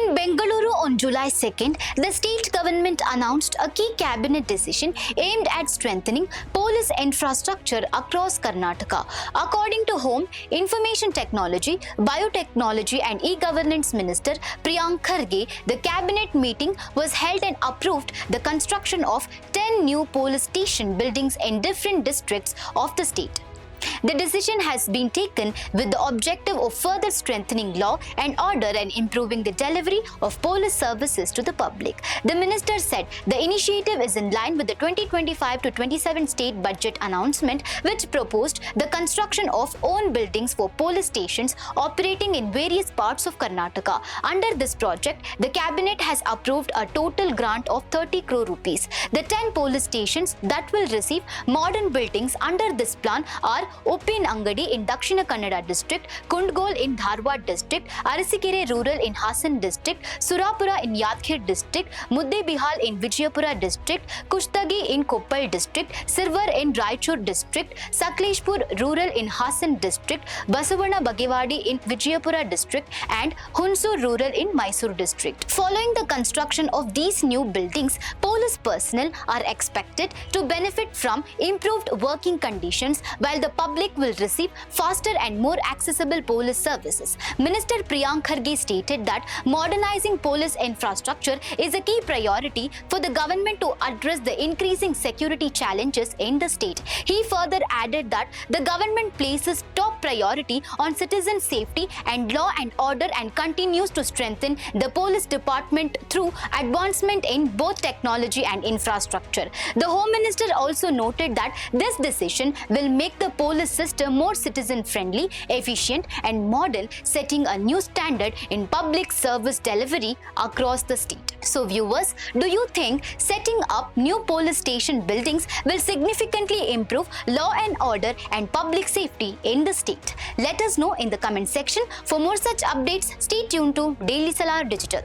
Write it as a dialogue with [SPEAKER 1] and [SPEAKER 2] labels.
[SPEAKER 1] In Bengaluru on July 2nd, the state government announced a key cabinet decision aimed at strengthening police infrastructure across Karnataka. According to Home, Information Technology, Biotechnology and E-Governance Minister Priyank Kharge, the cabinet meeting was held and approved the construction of 10 new police station buildings in different districts of the state. The decision has been taken with the objective of further strengthening law and order and improving the delivery of police services to the public. The minister said the initiative is in line with the 2025-27 state budget announcement, which proposed the construction of own buildings for police stations operating in various parts of Karnataka. Under this project, the cabinet has approved a total grant of 30 crore rupees. The 10 police stations that will receive modern buildings under this plan are Uppinangady in Dakshina Kannada district, Kundgol in Dharwad district, Arsikere Rural in Hassan district, Surapura in Yadgir district, Muddebihal in Vijayapura district, Kushtagi in Koppal district, Sirwar in Raichur district, Sakaleshpur Rural in Hassan district, Basavana Bagewadi in Vijayapura district and Hunsur Rural in Mysore district. Following the construction of these new buildings, police personnel are expected to benefit from improved working conditions while the public will receive faster and more accessible police services. Minister Priyank Kharge stated that modernizing police infrastructure is a key priority for the government to address the increasing security challenges in the state. He further added that the government places top priority on citizen safety and law and order and continues to strengthen the police department through advancement in both technology and infrastructure. The Home Minister also noted that this decision will make the police system more citizen-friendly, efficient and modern, setting a new standard in public service delivery across the state. So viewers, do you think setting up new police station buildings will significantly improve law and order and public safety in the state? Let us know in the comment section. For more such updates, stay tuned to Daily Salar Digital.